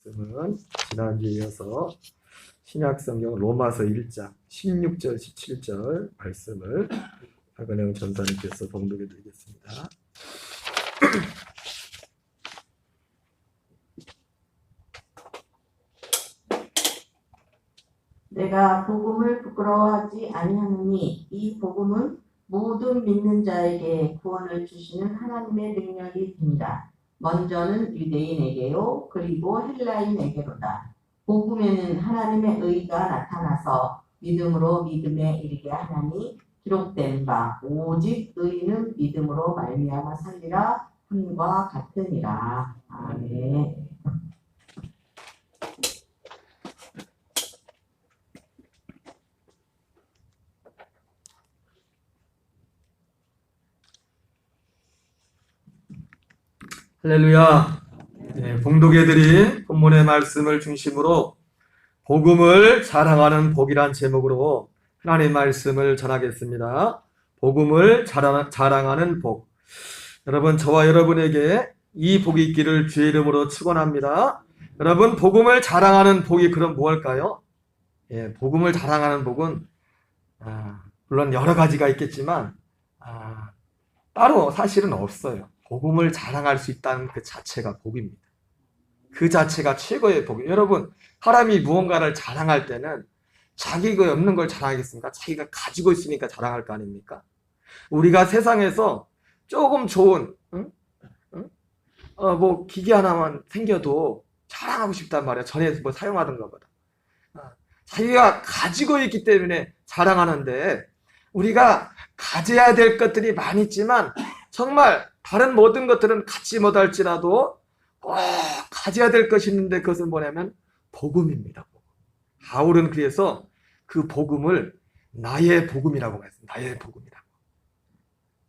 말씀은 지난주에 이어서 신약성경 로마서 1장 16절 17절 말씀을 박은영 전사님께서 봉독해 드리겠습니다. 내가 복음을 부끄러워하지 아니하노니 이 복음은 모든 믿는 자에게 구원을 주시는 하나님의 능력이 됩니다. 먼저는 유대인에게요 그리고 헬라인에게로다. 복음에는 하나님의 의가 나타나서 믿음으로 믿음에 이르게 하나니 기록된 바 오직 의인은 믿음으로 말미암아 살리라 함과 같으니라. 아멘. 할렐루야. 네, 봉독해드린 본문의 말씀을 중심으로 복음을 자랑하는 복이란 제목으로 하나님의 말씀을 전하겠습니다. 복음을 자랑하는 복. 여러분, 저와 여러분에게 이 복이 있기를 주의 이름으로 축원합니다. 여러분, 복음을 자랑하는 복이 그럼 무엇일까요? 예, 복음을 자랑하는 복은 물론 여러 가지가 있겠지만 따로 사실은 없어요. 복음을 자랑할 수 있다는 그 자체가 복입니다. 그 자체가 최고의 복이에요. 여러분, 사람이 무언가를 자랑할 때는 자기가 없는 걸 자랑하겠습니까? 자기가 가지고 있으니까 자랑할 거 아닙니까? 우리가 세상에서 조금 좋은 뭐 기계 하나만 생겨도 자랑하고 싶단 말이야. 전에 뭐 사용하던 것보다. 자기가 가지고 있기 때문에 자랑하는데, 우리가 가져야 될 것들이 많이 있지만 정말 다른 모든 것들은 갖지 못할지라도 가져야 될 것이 있는데, 그것은 뭐냐면 복음입니다. 바울은 그래서 그 복음을 나의 복음이라고 했습니다. 나의 복음이라고.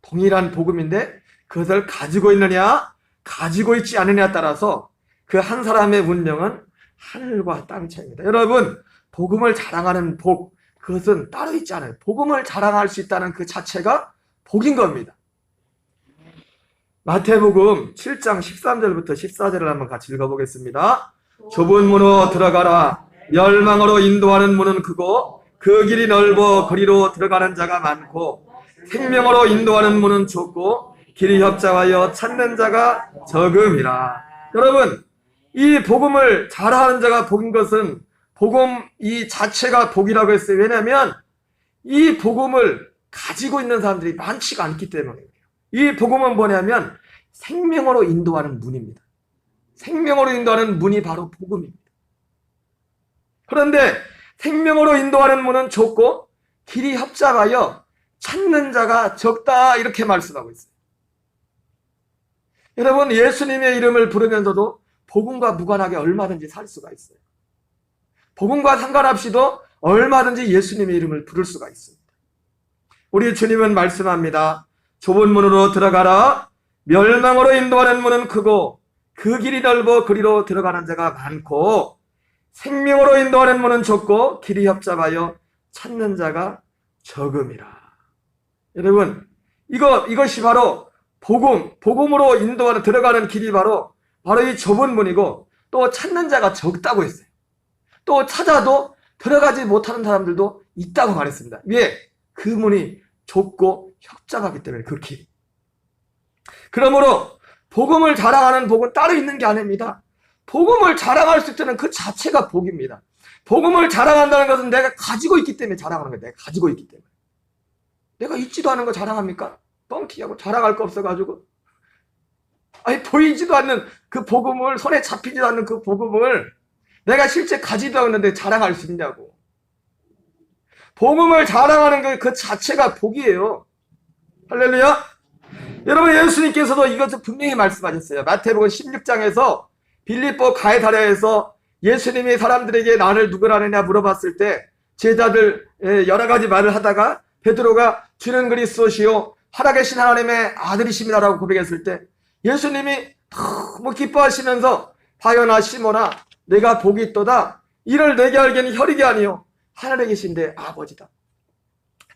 동일한 복음인데 그것을 가지고 있느냐 가지고 있지 않느냐에 따라서 그 한 사람의 운명은 하늘과 땅 차이입니다. 여러분, 복음을 자랑하는 복, 그것은 따로 있지 않아요. 복음을 자랑할 수 있다는 그 자체가 복인 겁니다. 마태복음 7장 13절부터 14절을 한번 같이 읽어보겠습니다. 좁은 문으로 들어가라. 멸망으로 인도하는 문은 크고 그 길이 넓어 그리로 들어가는 자가 많고, 생명으로 인도하는 문은 좁고 길이 협착하여 찾는 자가 적음이라. 여러분, 이 복음을 자랑하는 자가 복인 것은 복음 이 자체가 복이라고 했어요. 왜냐하면 이 복음을 가지고 있는 사람들이 많지가 않기 때문이에요. 이 복음은 뭐냐면 생명으로 인도하는 문입니다. 생명으로 인도하는 문이 바로 복음입니다. 그런데 생명으로 인도하는 문은 좁고 길이 협착하여 찾는 자가 적다, 이렇게 말씀하고 있어요. 여러분, 예수님의 이름을 부르면서도 복음과 무관하게 얼마든지 살 수가 있어요. 복음과 상관없이도 얼마든지 예수님의 이름을 부를 수가 있습니다. 우리 주님은 말씀합니다. 좁은 문으로 들어가라. 멸망으로 인도하는 문은 크고 그 길이 넓어 그리로 들어가는 자가 많고, 생명으로 인도하는 문은 좁고 길이 협착하여 찾는 자가 적음이라. 여러분, 이것이 바로 복음으로 인도하는 들어가는 길이 바로 이 좁은 문이고, 또 찾는 자가 적다고 했어요. 또 찾아도 들어가지 못하는 사람들도 있다고 말했습니다. 왜? 그 문이 좁고 협착하기 때문에, 그 길이. 그러므로 복음을 자랑하는 복은 따로 있는 게 아닙니다. 복음을 자랑할 수 있다는 그 자체가 복입니다. 복음을 자랑한다는 것은 내가 가지고 있기 때문에 자랑하는 거예요. 내가 가지고 있기 때문에. 내가 있지도 않은 거 자랑합니까? 뻥튀기하고 자랑할 거 없어가지고. 보이지도 않는 그 복음을, 손에 잡히지도 않는 그 복음을 내가 실제 가지도 않는데 자랑할 수 있냐고. 복음을 자랑하는 그 자체가 복이에요. 할렐루야. 여러분, 예수님께서도 이것을 분명히 말씀하셨어요. 마태복음 16장에서 빌립보 가이사랴에서 예수님이 사람들에게 나를 누구라 하느냐 물어봤을 때 제자들 여러 가지 말을 하다가 베드로가 주는 그리스도시요 살아계신 하나님의 아들이십니다라고 고백했을 때 예수님이 너무 기뻐하시면서 바요나 시몬아, 내가 복이 있도다. 이를 내게 알기는 혈육이 아니요 하늘에 계신데 아버지다.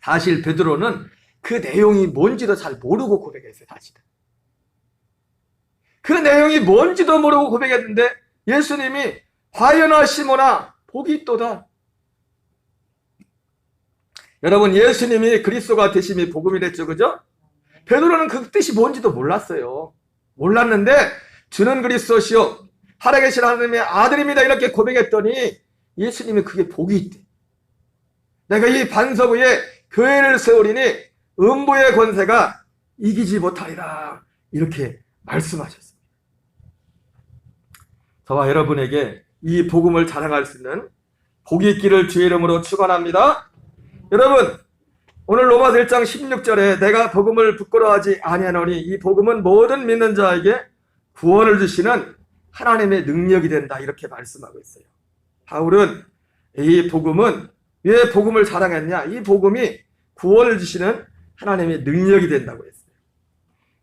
사실 베드로는 그 내용이 뭔지도 잘 모르고 고백했어요. 사실은 그 내용이 뭔지도 모르고 고백했는데 예수님이 화여나 시모나 복이 있도다. 여러분, 예수님이 그리스도가 되심이 복음이랬죠, 그죠? 베드로는 그 뜻이 뭔지도 몰랐어요. 몰랐는데 주는 그리스도시요 살아계신 하나님의 아들입니다 이렇게 고백했더니 예수님이 그게 복이 있대. 내가 이 반석 위에 교회를 세우리니 음부의 권세가 이기지 못하리라 이렇게 말씀하셨습니다. 저와 여러분에게 이 복음을 자랑할 수 있는 복이 있기를 주의 이름으로 축원합니다. 여러분, 오늘 로마서 1장 16절에 내가 복음을 부끄러워하지 아니하노니 이 복음은 모든 믿는 자에게 구원을 주시는 하나님의 능력이 된다 이렇게 말씀하고 있어요. 바울은 이 복음은 왜 복음을 자랑했냐? 이 복음이 구원을 주시는 하나님의 능력이 된다고 했어요.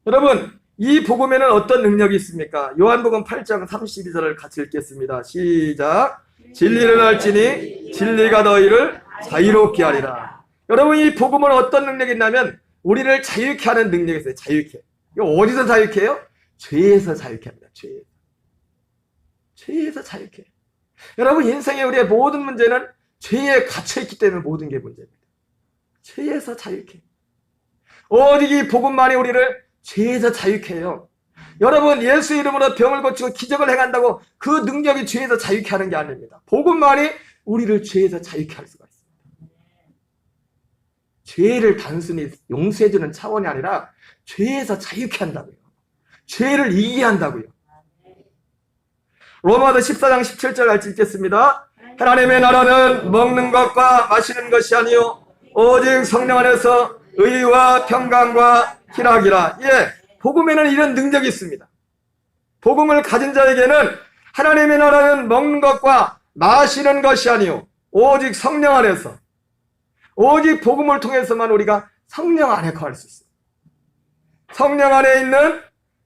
여러분, 이 복음에는 어떤 능력이 있습니까? 요한복음 8장 32절을 같이 읽겠습니다. 시작. 진리를 알지니 진리가 너희를 자유롭게 하리라. 여러분, 이 복음은 어떤 능력이 있냐면 우리를 자유케 하는 능력이 있어요. 자유케. 이거 어디서 자유케 해요? 죄에서 자유케 합니다. 죄에서 자유케. 여러분, 인생의 우리의 모든 문제는 죄에 갇혀있기 때문에 모든 게 문제입니다. 죄에서 자유케. 오직 이 복음만이 우리를 죄에서 자유케 해요. 여러분, 예수 이름으로 병을 고치고 기적을 행한다고 그 능력이 죄에서 자유케 하는 게 아닙니다. 복음만이 우리를 죄에서 자유케 할 수가 있습니다. 죄를 단순히 용서해주는 차원이 아니라 죄에서 자유케 한다고요. 죄를 이기게 한다고요. 로마서 14장 17절 같이 읽겠습니다. 하나님의 나라는 먹는 것과 마시는 것이 아니요 오직 성령 안에서 의와 평강과 희락이라. 예, 복음에는 이런 능력이 있습니다. 복음을 가진 자에게는 하나님의 나라는 먹는 것과 마시는 것이 아니요 오직 성령 안에서, 오직 복음을 통해서만 우리가 성령 안에 거할 수 있어요. 성령 안에 있는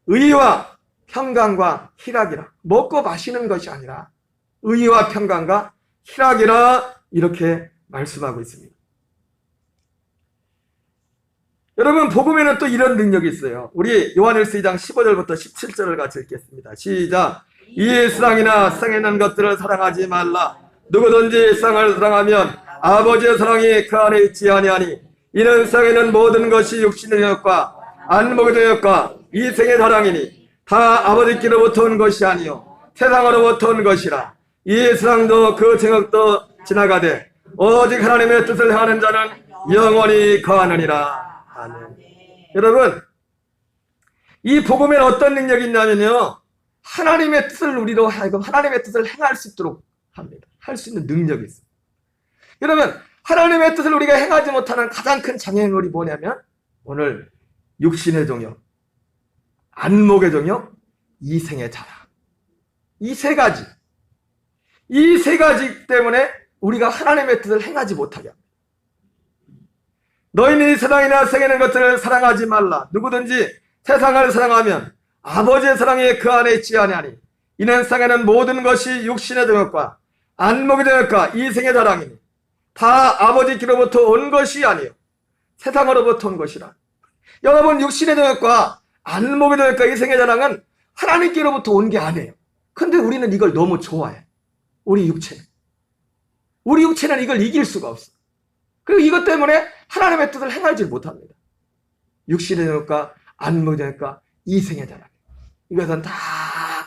의와 평강과 희락이라. 먹고 마시는 것이 아니라 의와 평강과 희락이라 이렇게 말씀하고 있습니다. 여러분, 복음에는 또 이런 능력이 있어요. 우리 요한일서 2장 15절부터 17절을 같이 읽겠습니다. 시작. 이 세상이나 세상에 있는 것들을 사랑하지 말라. 누구든지 세상을 사랑하면 아버지의 사랑이 그 안에 있지 아니하니 이는 세상에 있는 모든 것이 육신의 정욕과 안목의 정욕과 이생의 사랑이니 다 아버지께로부터 온 것이 아니요 세상으로부터 온 것이라. 이 세상도 그 정욕도 지나가되 오직 하나님의 뜻을 행하는 자는 영원히 거하느니라. 아멘. 여러분, 이 복음에는 어떤 능력이 있냐면요 하나님의 뜻을 우리로 하여금 하나님의 뜻을 행할 수 있도록 합니다. 할 수 있는 능력이 있어요. 여러분, 하나님의 뜻을 우리가 행하지 못하는 가장 큰 장애물이 뭐냐면 오늘 육신의 정욕, 안목의 정욕, 이생의 자랑. 이 세 가지 때문에 우리가 하나님의 뜻을 행하지 못하게 합니다. 너희는 세상이나 세상에 있는 것들을 사랑하지 말라. 누구든지 세상을 사랑하면 아버지의 사랑이 그 안에 있지 아니하니 이는 세상에는 모든 것이 육신의 정욕과 안목의 정욕과 이생의 자랑이니 다 아버지께로부터 온 것이 아니요 세상으로부터 온 것이라. 여러분, 육신의 정욕과 안목의 정욕과 이생의 자랑은 하나님께로부터 온 게 아니에요. 근데 우리는 이걸 너무 좋아해. 우리 육체는 이걸 이길 수가 없어. 그리고 이것 때문에 하나님의 뜻을 행하지 못합니다. 육신의 정욕과 안목의 정욕과 이생의 자랑. 이것은 다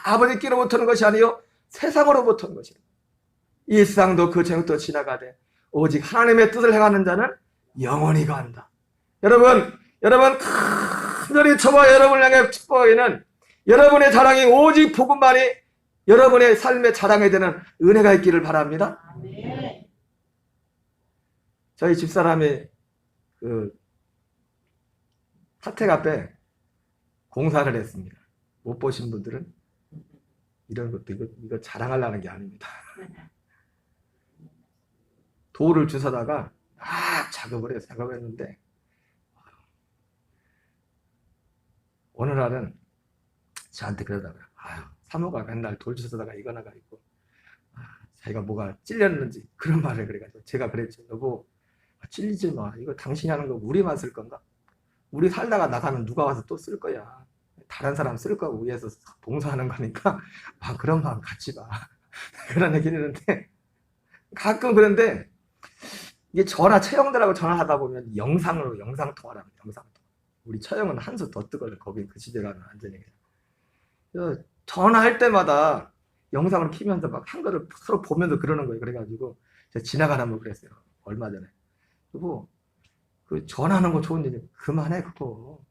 아버지께로부터 온 것이 아니요 세상으로부터 온 것이라. 이 세상도 그 정욕도 지나가되 오직 하나님의 뜻을 행하는 자는 영원히 간다. 여러분 간절히 저와 여러분을 향해 축복하기는 여러분의 자랑이 오직 복음만이 여러분의 삶의 자랑이 되는 은혜가 있기를 바랍니다. 네. 저희 집사람이 그 사택 앞에 공사를 했습니다. 못 보신 분들은 이런 것도 이거 자랑하려는 게 아닙니다. 돌을 주워다가 막 작업을 했는데 어느 날은 저한테 그러다가 사모가 맨날 돌 주워다가 이거 나가 있고 자기가 뭐가 찔렸는지 그런 말을 그래가지고 제가 그랬죠. 여보, 찔리지 마. 이거 당신이 하는 거 우리만 쓸 건가? 우리 살다가 나가면 누가 와서 또 쓸 거야. 다른 사람 쓸 거고 위해서 봉사하는 거니까 그런 마음 갖지 마. 그런 얘기는 있는데, 가끔 그런데, 이게 처형들하고 전화하다 보면 영상 통화를 합니다. 영상 통화. 우리 처형은 한 수 더 뜨거든. 거기 그 집에 가면 완전히. 그래서 전화할 때마다 영상을 키면서 막 한글을 서로 보면서 그러는 거예요. 그래가지고 제가 지나가는 분 그랬어요. 얼마 전에. 그리고 그 전화하는 거 좋은 일이 그만해 그거.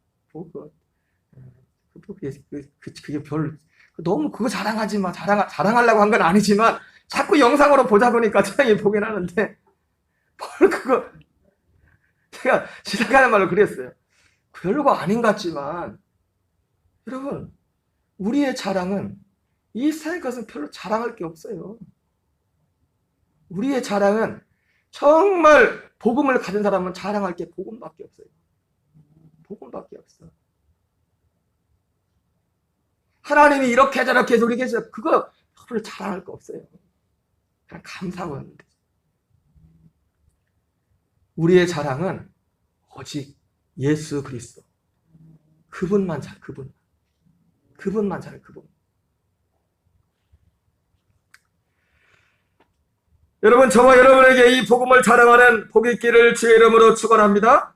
그게 별 너무 그거 자랑하지 마. 자랑하려고 한 건 아니지만 자꾸 영상으로 보자 보니까 처형이 보긴 하는데 뭘 그거. 제가 지나가는 말로 그랬어요. 별거 아닌 것 같지만 여러분, 우리의 자랑은 이 세상 것은 별로 자랑할 게 없어요. 우리의 자랑은 정말 복음을 가진 사람은 자랑할 게 복음밖에 없어요. 복음밖에 없어. 하나님이 이렇게 저렇게 해서 우리에게 그거 별로 자랑할 거 없어요. 그냥 감사하고 하면 되죠. 우리의 자랑은 오직 예수 그리스도. 그분만 잘, 그분만 잘, 그분. 여러분, 저와 여러분에게 이 복음을 자랑하는 복 있기를 주의 이름으로 축원합니다.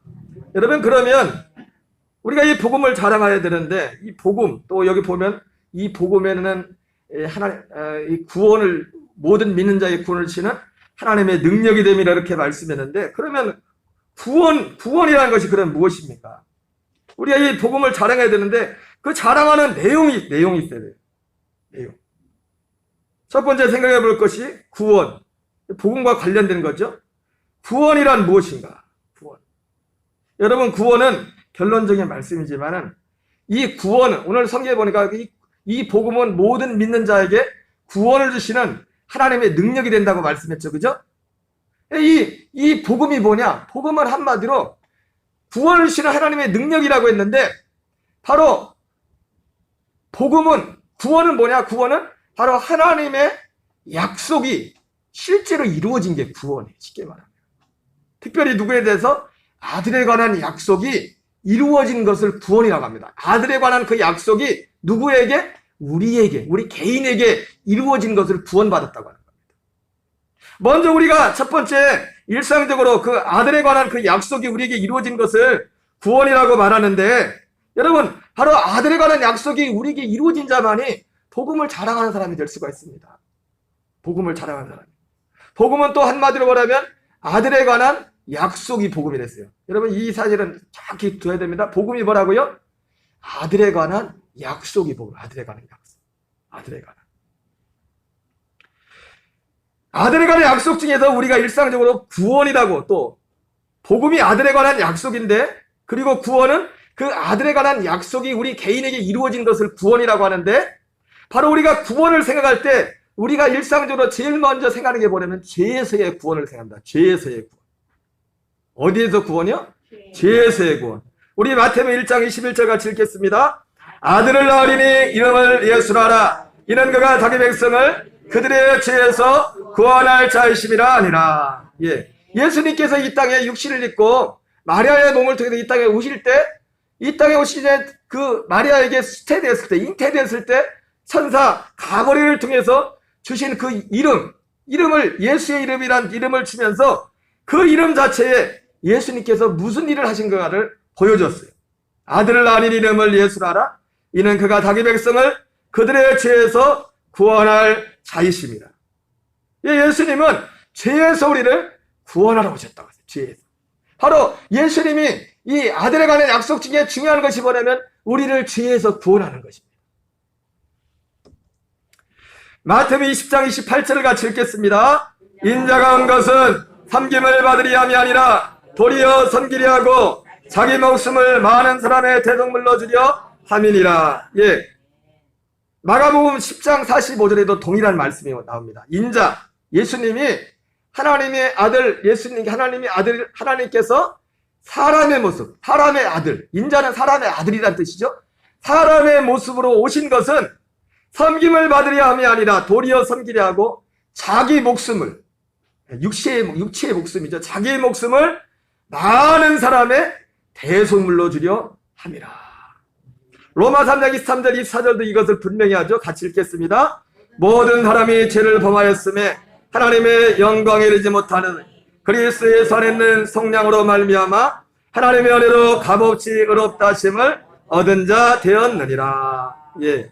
여러분, 그러면 우리가 이 복음을 자랑해야 되는데, 이 복음, 또 여기 보면 이 복음에는 이 구원을, 모든 믿는 자의 구원을 주시는 하나님의 능력이 됨이라 이렇게 말씀했는데, 그러면 구원이라는 것이 그럼 무엇입니까? 우리가 이 복음을 자랑해야 되는데 그 자랑하는 내용이 있어야 돼요. 내용. 첫 번째 생각해 볼 것이 구원. 복음과 관련된 거죠. 구원이란 무엇인가? 구원. 여러분, 구원은 결론적인 말씀이지만은 이 구원은 오늘 성경에 보니까 이 복음은 모든 믿는 자에게 구원을 주시는 하나님의 능력이 된다고 말씀했죠. 그죠? 이 복음이 뭐냐? 복음은 한마디로 구원을 주시는 하나님의 능력이라고 했는데, 바로 구원은 뭐냐? 구원은 바로 하나님의 약속이 실제로 이루어진 게 구원이에요. 쉽게 말하면. 특별히 누구에 대해서? 아들에 관한 약속이 이루어진 것을 구원이라고 합니다. 아들에 관한 그 약속이 누구에게? 우리 개인에게 이루어진 것을 구원받았다고 하는 겁니다. 먼저 우리가 첫 번째 일상적으로 그 아들에 관한 그 약속이 우리에게 이루어진 것을 구원이라고 말하는데, 여러분, 바로 아들에 관한 약속이 우리에게 이루어진 자만이 복음을 자랑하는 사람이 될 수가 있습니다. 복음을 자랑하는 사람. 복음은 또 한마디로 말하면 아들에 관한 약속이 복음이 됐어요. 여러분, 이 사실은 정확히 둬야 됩니다. 복음이 뭐라고요? 아들에 관한 약속이 복음. 아들에 관한 약속. 아들에 관한 약속 중에서 우리가 일상적으로 구원이라고, 또 복음이 아들에 관한 약속인데, 그리고 구원은 그 아들에 관한 약속이 우리 개인에게 이루어진 것을 구원이라고 하는데, 바로 우리가 구원을 생각할 때 우리가 일상적으로 제일 먼저 생각하는 게 뭐냐면 죄에서의 구원을 생각합니다. 죄에서의 구원. 어디에서 구원이요? 죄에서의 구원. 우리 마태복음 1장 21절 같이 읽겠습니다. 아들을 낳으리니 이름을 예수라 하라. 이는 그가 자기 백성을 그들의 죄에서 구원할 자이심이라 하니라. 예수님께서 이 땅에 육신을 입고 마리아의 몸을 통해서 이 땅에 오실 때, 이 땅에 오시기 전에 그 마리아에게 잉태됐을 때 천사 가브리엘을 통해서 주신 그 이름을 예수의 이름이란 이름을 주면서 그 이름 자체에 예수님께서 무슨 일을 하신가를 보여줬어요. 아들을 낳은 이름을 예수라 하라. 이는 그가 자기 백성을 그들의 죄에서 구원할 자이심이라. 예수님은 죄에서 우리를 구원하러 오셨다고 했어요. 죄에서. 바로 예수님이 이 아들에 관한 약속 중에 중요한 것이 뭐냐면 우리를 죄에서 구원하는 것입니다. 마태복음 20장 28절을 같이 읽겠습니다. 인자가 온 것은 섬김을 받으려 함이 아니라 도리어 섬기려 하고 자기 목숨을 많은 사람의 대속물로 주려 함이니라. 마가복음 10장 45절에도 동일한 말씀이 나옵니다. 인자, 예수님이 하나님의 아들, 하나님께서 사람의 모습, 사람의 아들, 인자는 사람의 아들이란 뜻이죠. 사람의 모습으로 오신 것은 섬김을 받으려 함이 아니라 도리어 섬기려 하고 자기 목숨을, 육체의 목숨이죠. 자기의 목숨을 많은 사람의 대속물로 주려 함이라. 로마 3장 23절 24절도 이것을 분명히 하죠. 같이 읽겠습니다. 모든 사람이 죄를 범하였음에 하나님의 영광에 이르지 못하는 그리스도 예수 안에 있는 성령으로 말미암아 하나님의 은혜로 값없이 의롭다 하심을 얻은 자 되었느니라. 예.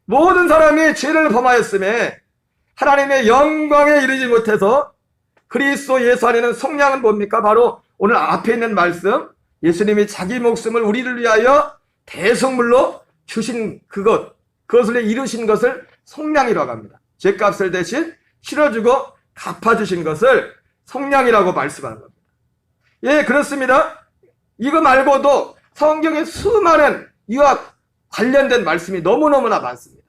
모든 사람이 죄를 범하였음에 하나님의 영광에 이르지 못해서 그리스도 예수 안에는 성령은 뭡니까? 바로 오늘 앞에 있는 말씀, 예수님이 자기 목숨을 우리를 위하여 대속물로 주신 그것을 이루신 것을 성령이라고 합니다. 죄값을 대신 치러주고 갚아주신 것을 성령이라고 말씀하는 겁니다. 예, 그렇습니다. 이거 말고도 성경에 수많은 이와 관련된 말씀이 너무너무나 많습니다.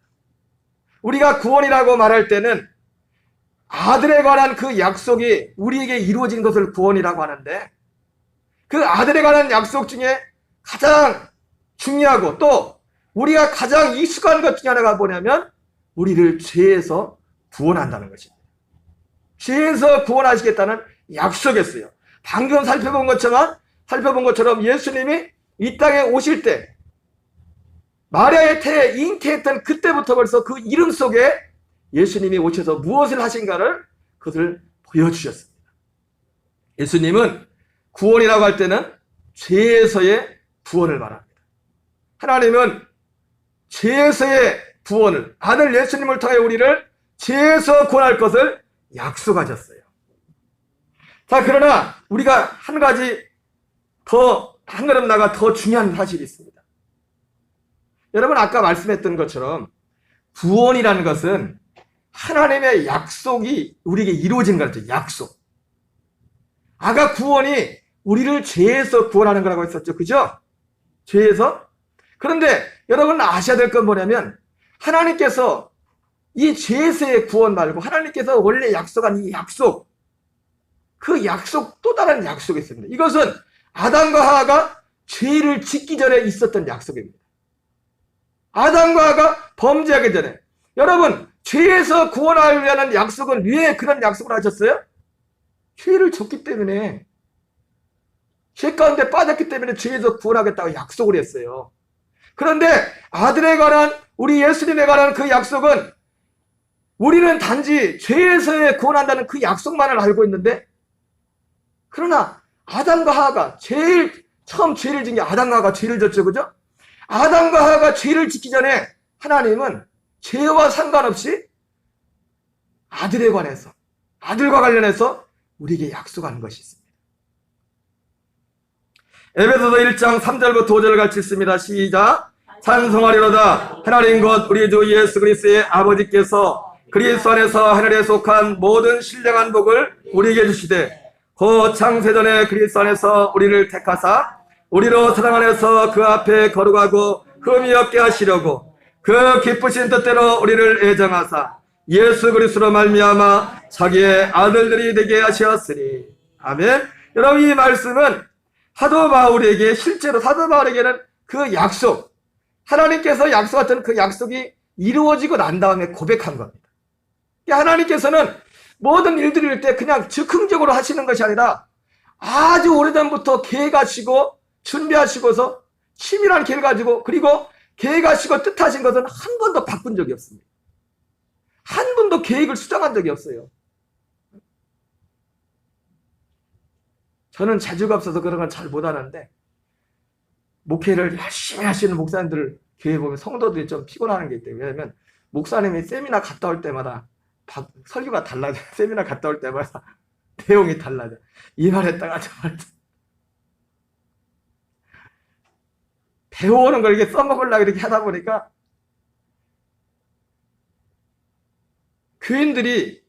우리가 구원이라고 말할 때는 아들에 관한 그 약속이 우리에게 이루어진 것을 구원이라고 하는데, 그 아들에 관한 약속 중에 가장 중요하고 또 우리가 가장 익숙한 것 중에 하나가 뭐냐면 우리를 죄에서 구원한다는 것입니다. 죄에서 구원하시겠다는 약속이었어요. 방금 살펴본 것처럼 예수님이 이 땅에 오실 때 마리아의 태에 잉태했던 그때부터 벌써 그 이름 속에 예수님이 오셔서 무엇을 하신가를 그것을 보여주셨습니다. 예수님은 구원이라고 할 때는 죄에서의 구원을 말합니다. 하나님은 죄에서의 구원을, 아들 예수님을 통해 우리를 죄에서 구원할 것을 약속하셨어요. 자, 그러나 우리가 한 가지 한 걸음 나가 더 중요한 사실이 있습니다. 여러분, 아까 말씀했던 것처럼 구원이라는 것은 하나님의 약속이 우리에게 이루어진 거죠. 약속. 아까 구원이 우리를 죄에서 구원하는 거라고 했었죠. 그죠? 죄에서. 그런데 여러분 아셔야 될 건 뭐냐면 하나님께서 이 죄에서의 구원 말고 하나님께서 원래 약속한 이 약속, 그 약속, 또 다른 약속이 있습니다. 이것은 아담과 하와가 죄를 짓기 전에 있었던 약속입니다. 아담과 하와가 범죄하기 전에. 여러분, 죄에서 구원하려는 약속은 왜 그런 약속을 하셨어요? 죄를 졌기 때문에, 죄 가운데 빠졌기 때문에 죄에서 구원하겠다고 약속을 했어요. 그런데 아들에 관한, 우리 예수님에 관한 그 약속은 우리는 단지 죄에서의 구원한다는 그 약속만을 알고 있는데, 그러나 아담과 하와가 처음 죄를 진 게 아담과 하와가 죄를 졌죠. 그죠? 아담과 하와가 죄를 짓기 전에 하나님은 죄와 상관없이 아들과 관련해서 우리에게 약속하는 것이 있습니다. 에베소서 1장 3절부터 5절을 같이 읽습니다. 시작. 찬송하리로다. 하나님 곧 우리 주 예수 그리스도의 아버지께서 그리스도 안에서 하늘에 속한 모든 신령한 복을 우리에게 주시되 그 창세전에 그리스도 안에서 우리를 택하사 우리로 사랑 안에서 그 앞에 거룩하고 흠이 없게 하시려고 그 기쁘신 뜻대로 우리를 애정하사 예수 그리스도로 말미암아 자기의 아들들이 되게 하셨으니. 아멘. 여러분, 이 말씀은 사도 바울에게, 실제로 사도 바울에게는 그 약속, 하나님께서 약속했던 그 약속이 이루어지고 난 다음에 고백한 겁니다. 하나님께서는 모든 일들일 때 그냥 즉흥적으로 하시는 것이 아니라 아주 오래전부터 계획하시고 준비하시고서 치밀한 계획을 가지고, 그리고 계획하시고 뜻하신 것은 한 번도 바꾼 적이 없습니다. 한 번도 계획을 수정한 적이 없어요. 저는 재주가 없어서 그런 건 잘 못하는데, 목회를 열심히 하시는 목사님들 교회 보면 성도들이 좀 피곤하는 게 있대요. 왜냐하면 목사님이 세미나 갔다 올 때마다 설교가 달라져요. 세미나 갔다 올 때마다 내용이 달라져요. 이 말 했다가 저 말 했다가. 배워오는 걸 이렇게 써먹으려고 이렇게 하다 보니까 교인들이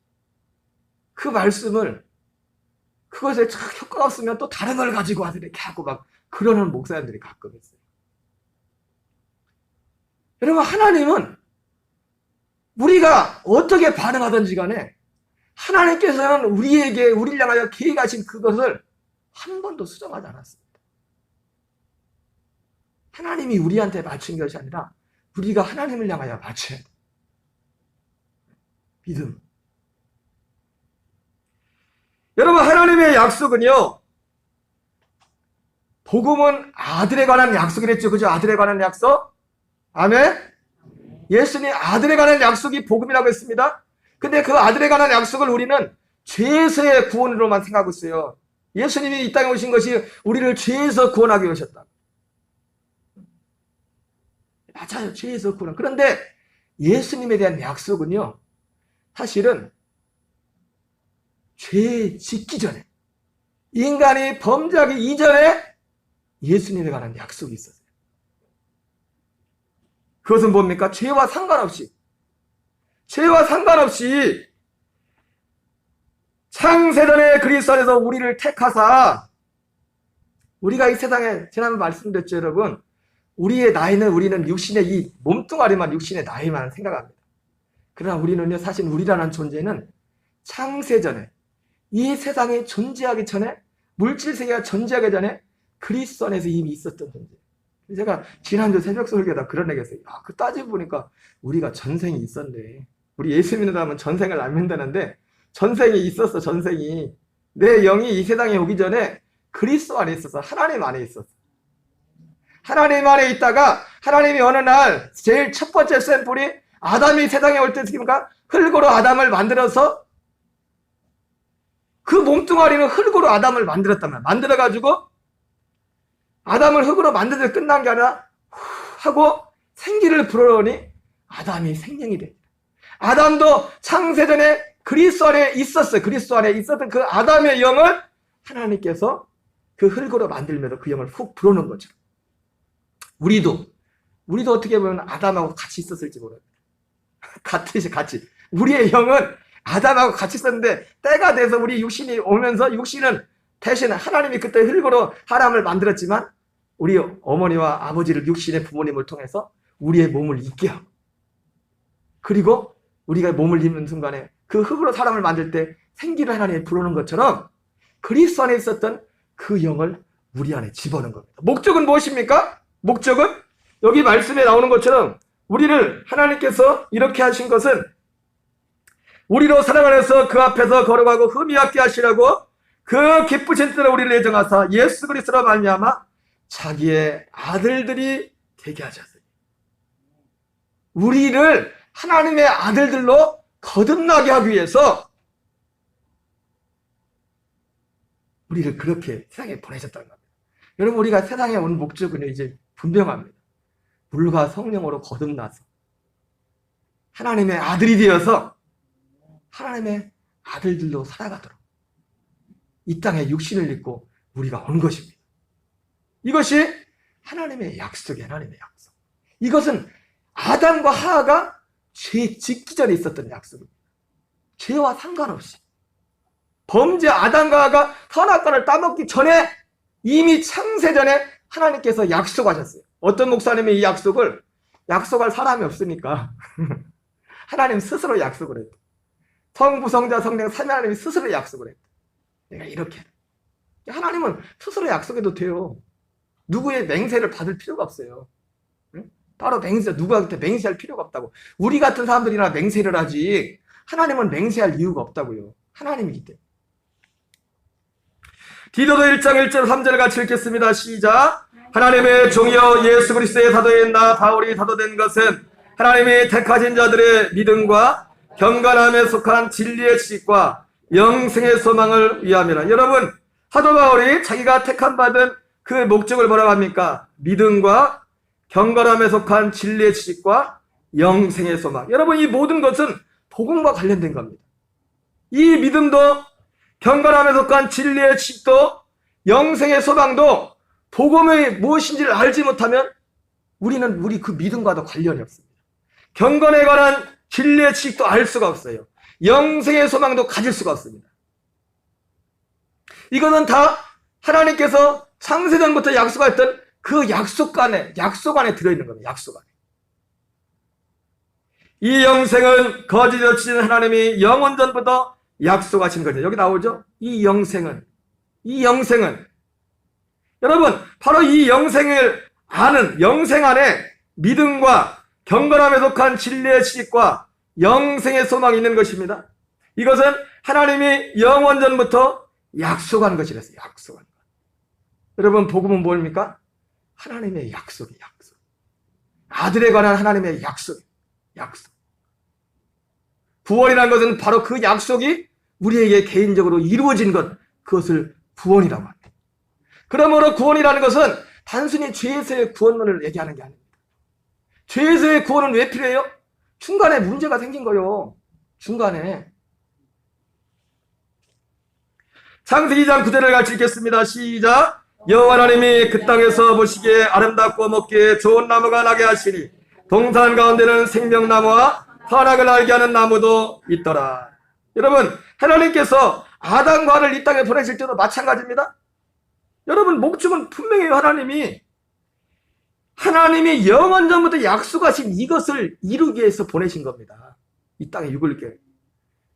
그 말씀을, 그것에 참 효과가 없으면 또 다른 걸 가지고 와서 이렇게 하고 막 그러는 목사님들이 가끔 있어요. 여러분, 하나님은 우리가 어떻게 반응하든지 간에 하나님께서는 우리를 향하여 계획하신 그것을 한 번도 수정하지 않았습니다. 하나님이 우리한테 맞춘 것이 아니라 우리가 하나님을 향하여 맞춰야 돼요. 믿음. 여러분, 하나님의 약속은요, 복음은 아들에 관한 약속이랬죠. 그죠? 아들에 관한 약속. 아멘? 예수님 아들에 관한 약속이 복음이라고 했습니다. 근데 그 아들에 관한 약속을 우리는 죄에서의 구원으로만 생각하고 있어요. 예수님이 이 땅에 오신 것이 우리를 죄에서 구원하기 위해 오셨다. 맞아요. 죄에서 구원. 그런데 예수님에 대한 약속은요, 사실은 죄 짓기 전에, 인간이 범죄하기 이전에 예수님에 관한 약속이 있었어요. 그것은 뭡니까? 죄와 상관없이 창세전에 그리스도 안에서 우리를 택하사, 우리가 이 세상에, 지난번 말씀드렸죠, 여러분. 우리의 나이는, 우리는 육신의 이 몸뚱아리만, 육신의 나이만 생각합니다. 그러나 우리는요, 사실 우리라는 존재는 창세전에, 이 세상이 존재하기 전에, 물질세계가 존재하기 전에 그리스도 안에서 이미 있었던 존재. 제가 지난주 새벽 설교에다 그런 얘기 했어요. 그 따지고 보니까 우리가 전생이 있었네. 우리 예수 믿는 사람은 전생을 안 믿는다는데, 전생이 있었어, 전생이. 내 영이 이 세상에 오기 전에 그리스도 안에 있었어. 하나님 안에 있었어. 하나님 안에 있다가 하나님이 어느 날 제일 첫 번째 샘플이 아담이 세상에 올 때 어떻습니까? 흙으로 아담을 만들어서, 그 몸뚱아리는 흙으로 아담을 만들었단 말이야. 만들어가지고 아담을 흙으로 만들어서 끝난 게 아니라 하고 생기를 불어넣으니 아담이 생명이 돼. 아담도 창세전에 그리스도 안에 있었어요. 그리스도 안에 있었던 그 아담의 영을 하나님께서 그 흙으로 만들면서 그 영을 훅 불어넣은 거죠. 우리도 어떻게 보면 아담하고 같이 있었을지 모릅니다. 같이. 우리의 영은 아담하고 같이 있었는데, 때가 돼서 우리 육신이 오면서, 육신은 대신 하나님이 그때 흙으로 사람을 만들었지만, 우리 어머니와 아버지를, 육신의 부모님을 통해서 우리의 몸을 잊게 하고, 그리고 우리가 몸을 입는 순간에 그 흙으로 사람을 만들 때 생기를 하나님이 불어넣은 것처럼 그리스도 안에 있었던 그 영을 우리 안에 집어넣은 겁니다. 목적은 무엇입니까? 목적은 여기 말씀에 나오는 것처럼 우리를 하나님께서 이렇게 하신 것은 우리로 살아가면서 그 앞에서 걸어가고 흠이 없게 하시라고 그 기쁘신 뜻으로 우리를 예정하사 예수 그리스도로 말미암아 자기의 아들들이 되게 하셨어요. 우리를 하나님의 아들들로 거듭나게 하기 위해서 우리를 그렇게 세상에 보내셨다는 겁니다. 여러분, 우리가 세상에 온 목적은 이제 분명합니다. 물과 성령으로 거듭나서 하나님의 아들이 되어서 하나님의 아들들로 살아가도록 이 땅에 육신을 입고 우리가 온 것입니다. 이것이 하나님의 약속이에요. 하나님의 약속. 이것은 아담과 하와가 죄 짓기 전에 있었던 약속입니다. 죄와 상관없이 범죄 아담과 하와가 선악과를 따먹기 전에 이미 창세전에 하나님께서 약속하셨어요. 어떤 목사님이 이 약속을, 약속할 사람이 없으니까 하나님 스스로 약속을 했다. 성부, 성자, 성령, 삼위 하나님이 스스로 약속을 했다. 내가 이렇게. 하나님은 스스로 약속해도 돼요. 누구의 맹세를 받을 필요가 없어요. 응? 따로 누구한테 맹세할 필요가 없다고. 우리 같은 사람들이나 맹세를 하지, 하나님은 맹세할 이유가 없다고요. 하나님이기 때문에. 디도서 1장 1절 3절 같이 읽겠습니다. 시작. 하나님의 종이여 예수 그리스도의 사도인 나 바울이 사도된 것은 하나님이 택하신 자들의 믿음과 경건함에 속한 진리의 지식과 영생의 소망을 위함이라. 여러분, 사도 바울이 자기가 택함 받은 그 목적을 뭐라고 합니까? 믿음과 경건함에 속한 진리의 지식과 영생의 소망. 여러분, 이 모든 것은 복음과 관련된 겁니다. 이 믿음도 경건함에 속한 진리의 지식도 영생의 소망도 복음이 무엇인지를 알지 못하면 우리 그 믿음과도 관련이 없습니다. 경건에 관한 진리의 지식도 알 수가 없어요. 영생의 소망도 가질 수가 없습니다. 이거는 다 하나님께서 창세전부터 약속했던 그 약속 안에 들어있는 겁니다. 약속 안에. 이 영생은 거짓 없이는 하나님이 영원 전부터 약속하신 거죠. 여기 나오죠? 이 영생은 여러분, 바로 이 영생을 아는 영생 안에 믿음과 경건함에 속한 진리의 지식과 영생의 소망이 있는 것입니다. 이것은 하나님이 영원 전부터 약속한 것이라서 약속한 것. 여러분, 복음은 뭡니까? 하나님의 약속이 약속. 아들에 관한 하나님의 약속. 약속. 구원이라는 것은 바로 그 약속이 우리에게 개인적으로 이루어진 것, 그것을 구원이라고 합니다. 그러므로 구원이라는 것은 단순히 죄에서의 구원론을 얘기하는 게 아닙니다. 죄에서의 구원은 왜 필요해요? 중간에 문제가 생긴 거요. 중간에. 창세기 2장 9절을 같이 읽겠습니다. 시작. 여호와 하나님이 그 땅에서 보시기에 아름답고 먹기에 좋은 나무가 나게 하시니 동산 가운데는 생명나무와 선악을 알게 하는 나무도 있더라. 여러분, 하나님께서 아담과 하와를 이 땅에 보내실 때도 마찬가지입니다. 여러분, 목적은 분명해요. 하나님이 영원 전부터 약속하신 이것을 이루기 위해서 보내신 겁니다. 이 땅에 육을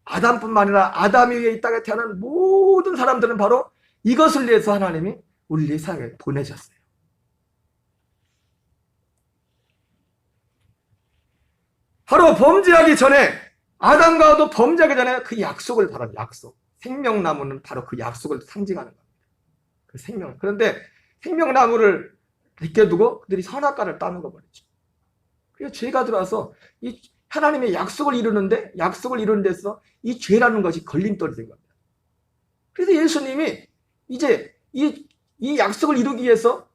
아담뿐만 아니라 아담 위에 이 땅에 태어난 모든 사람들은 바로 이것을 위해서 하나님이 우리를 이 세상에 보내셨어요. 바로 범죄하기 전에, 아담과 하와도 범죄하기 전에 그 약속을 바랍니다. 약속. 생명나무는 바로 그 약속을 상징하는 겁니다. 그 생명. 그런데 생명나무를 벗겨두고 그들이 선악과를 따먹어 버리죠. 그래서 죄가 들어와서 이 하나님의 약속을 이루는데, 약속을 이루는 데서 이 죄라는 것이 걸림돌이 된 겁니다. 그래서 예수님이 이제 이 약속을 이루기 위해서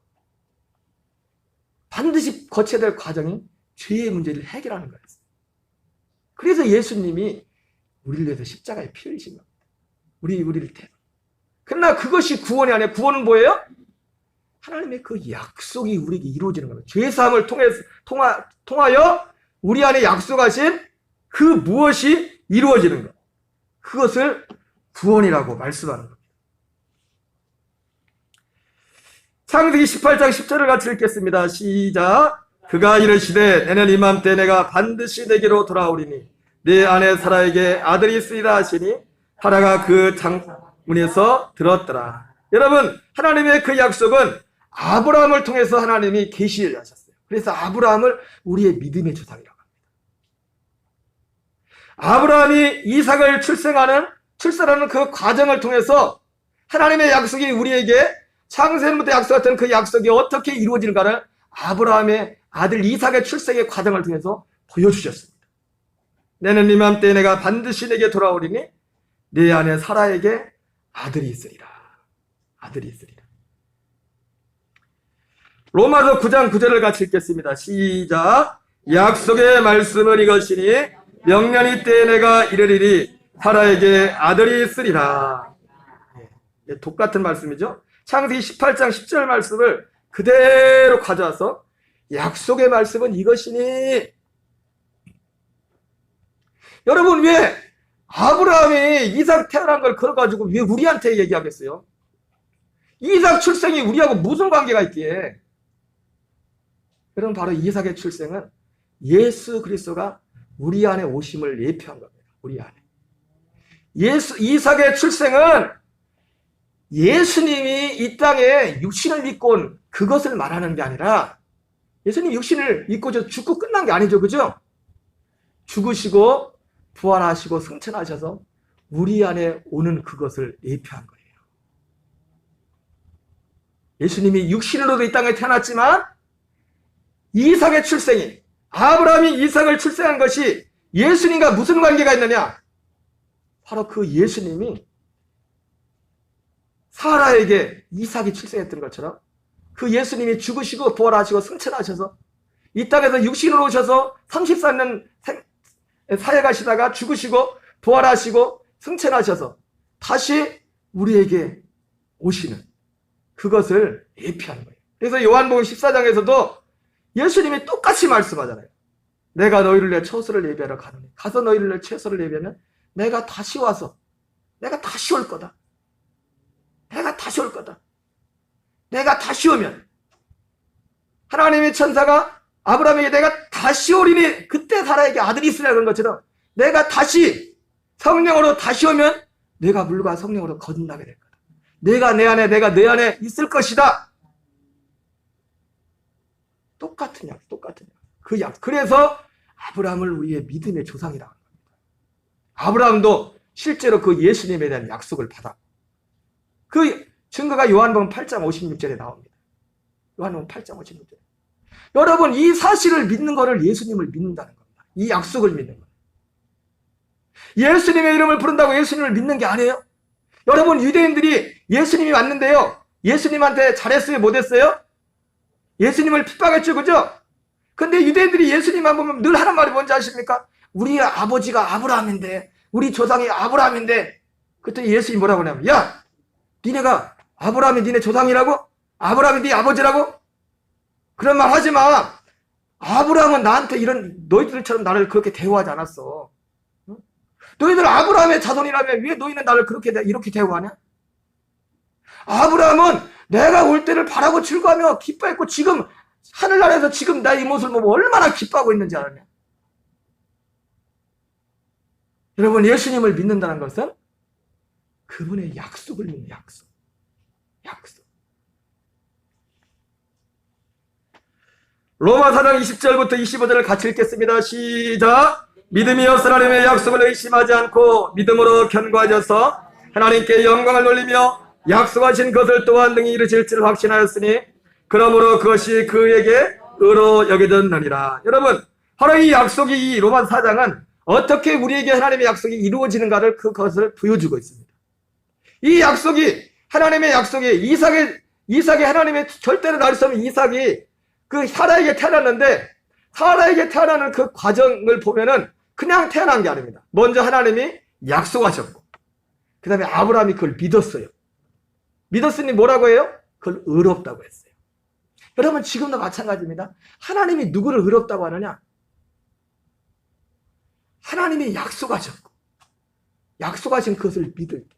반드시 거쳐야 될 과정이 죄의 문제를 해결하는 거였어요. 그래서 예수님이 우리를 위해서 십자가에 피 흘리신 겁니다. 우리를 태워. 그러나 그것이 구원이 아니에요. 구원은 뭐예요? 하나님의 그 약속이 우리에게 이루어지는 겁니다. 죄사함을 통하여 우리 안에 약속하신 그 무엇이 이루어지는 것. 그것을 구원이라고 말씀하는 겁니다. 창세기 18장 10절을 같이 읽겠습니다. 시작. 그가 이르시되 내년 이맘때 내가 반드시 내게로 돌아오리니 내 아내 사라에게 아들이 있으리라 하시니 사라가 그 장문에서 들었더라. 여러분, 하나님의 그 약속은 아브라함을 통해서 하나님이 계시를 하셨어요. 그래서 아브라함을 우리의 믿음의 조상이라고 합니다. 아브라함이 이삭을 출산하는 그 과정을 통해서 하나님의 약속이 우리에게 창세전부터 약속했던 그 약속이 어떻게 이루어지는가를 아브라함의 아들 이삭의 출생의 과정을 통해서 보여주셨습니다. 내는 이맘때 내가 반드시 내게 돌아오리니 내 아내 사라에게 아들이 있으리라. 아들이 있으리라. 로마서 9장 9절을 같이 읽겠습니다. 시작. 약속의 말씀은 이것이니 명년이 때에 내가 이르리니 사라에게 아들이 있으리라. 똑같은 말씀이죠. 창세기 18장 10절 말씀을 그대로 가져와서 약속의 말씀은 이것이니. 여러분, 왜 아브라함이 이삭 태어난 걸 걸어가지고 왜 우리한테 얘기하겠어요? 이삭 출생이 우리하고 무슨 관계가 있기에? 여러분, 바로 이삭의 출생은 예수 그리스도가 우리 안에 오심을 예표한 겁니다. 우리 안에. 이삭의 출생은 예수님이 이 땅에 육신을 입고 온 그것을 말하는 게 아니라, 예수님 육신을 입고 죽고 끝난 게 아니죠. 그죠? 죽으시고 부활하시고 승천하셔서 우리 안에 오는 그것을 예표한 거예요. 예수님이 육신으로도 이 땅에 태어났지만 이삭의 출생이, 아브라함이 이삭을 출생한 것이 예수님과 무슨 관계가 있느냐? 바로 그 예수님이 사라에게 이삭이 출생했던 것처럼 그 예수님이 죽으시고 부활하시고 승천하셔서 이 땅에서 육신으로 오셔서 33년 사역하시다가 죽으시고 부활하시고 승천하셔서 다시 우리에게 오시는 그것을 예표하는 거예요. 그래서 요한복음 14장에서도 예수님이 똑같이 말씀하잖아요. 내가 너희를 내 처소를 예비하러 가노니 가서 너희를 내 처소를 예비하면 내가 다시 와서 내가 다시 올 거다. 내가 다시 올 거다. 내가 다시 오면 하나님의 천사가 아브라함에게 내가 다시 오리니 그때 사라에게 아들이 있으리라 그런 것처럼 내가 다시 성령으로 다시 오면 내가 물과 성령으로 거듭나게 될 거다. 내가 내 안에, 내가 내 안에 있을 것이다. 똑같은 약, 똑같은 약. 그 약. 그래서 아브라함을 우리의 믿음의 조상이라고 합니다. 아브라함도 실제로 그 예수님에 대한 약속을 받았고 그 증거가 요한복음 8장 56절에 나옵니다. 요한복음 8장 56절. 여러분, 이 사실을 믿는 거를 예수님을 믿는다는 겁니다. 이 약속을 믿는 거예요. 예수님의 이름을 부른다고 예수님을 믿는 게 아니에요. 여러분, 유대인들이 예수님이 왔는데요, 예수님한테 잘했어요, 못했어요? 예수님을 핍박했죠, 그죠? 근데 유대인들이 예수님만 보면 늘 하는 말이 뭔지 아십니까? 우리 아버지가 아브라함인데, 우리 조상이 아브라함인데. 그때 예수님이 뭐라고 하냐면, 야, 니네가 아브라함이 니네 조상이라고? 아브라함이 네 아버지라고? 그런 말 하지 마. 아브라함은 나한테 너희들처럼 나를 그렇게 대우하지 않았어. 응? 너희들 아브라함의 자손이라면 왜 너희는 나를 이렇게 대우하냐? 아브라함은 내가 올 때를 바라고 즐거워하며 기뻐했고, 지금 하늘나라에서 지금 나 이 모습을 보면 얼마나 기뻐하고 있는지 아느냐? 여러분, 예수님을 믿는다는 것은 그분의 약속을 믿는 약속. 로마 4장 20절부터 25절을 같이 읽겠습니다. 시작. 믿음이 없은 하나님의 약속을 의심하지 않고 믿음으로 견고하여서 하나님께 영광을 돌리며 약속하신 것을 또한 능히 이루실 줄 확신하였으니 그러므로 그것이 그에게 의로 여겨졌느니라. 여러분, 바로 이 약속이, 이 로마 4장은 어떻게 우리에게 하나님의 약속이 이루어지는가를 그것을 보여주고 있습니다. 이 약속이, 하나님의 약속이, 이삭이 하나님의 절대로 날 수 없는 이삭이 그 사라에게 태어났는데, 사라에게 태어나는 그 과정을 보면은 그냥 태어난 게 아닙니다. 먼저 하나님이 약속하셨고, 그 다음에 아브라함이 그걸 믿었어요. 믿었으니 뭐라고 해요? 그걸 의롭다고 했어요. 여러분, 지금도 마찬가지입니다. 하나님이 누구를 의롭다고 하느냐? 하나님이 약속하셨고, 약속하신 그것을 믿을 때,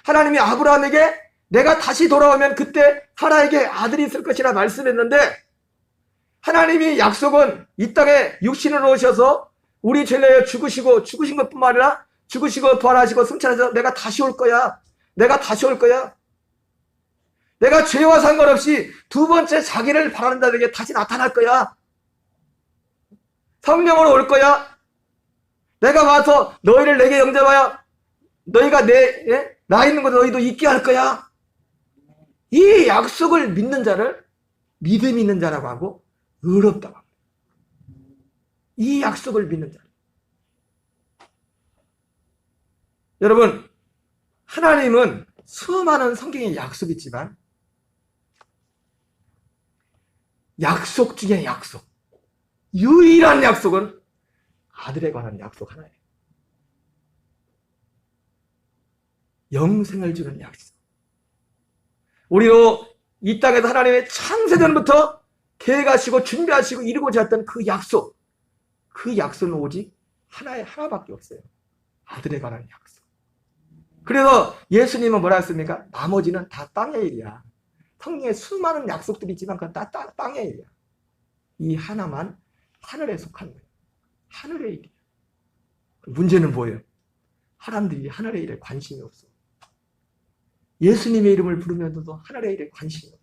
하나님이 아브라함에게 내가 다시 돌아오면 그때 사라에게 아들이 있을 것이라 말씀했는데, 하나님이 약속은 이 땅에 육신으로 오셔서 우리 죄를 위해 죽으신 것뿐만 아니라 죽으시고 부활하시고 승천해서 내가 다시 올 거야. 내가 다시 올 거야. 내가 죄와 상관없이 두 번째 자기를 바라는 자들에게 다시 나타날 거야. 성령으로 올 거야. 내가 와서 너희를 내게 영접하여 너희가 나 있는 곳에 너희도 있게 할 거야. 이 약속을 믿는 자를 믿음 있는 자라고 하고 의롭다고 합니다. 이 약속을 믿는 자. 여러분, 하나님은 수많은 성경의 약속이 있지만 약속 중에 약속, 유일한 약속은 아들에 관한 약속 하나예요. 영생을 주는 약속. 우리로 이 땅에서 하나님의 창세전부터 계획하시고 준비하시고 이루고자 했던 그 약속, 그 약속은 오직 하나밖에 없어요. 아들에 관한 약속. 그래서 예수님은 뭐라 했습니까? 나머지는 다 땅의 일이야. 성경에 수많은 약속들이 있지만 그건 다 땅의 일이야. 이 하나만 하늘에 속한 거예요. 하늘의 일이야. 문제는 뭐예요? 사람들이 하늘의 일에 관심이 없어. 예수님의 이름을 부르면서도 하늘의 일에 관심이 없어.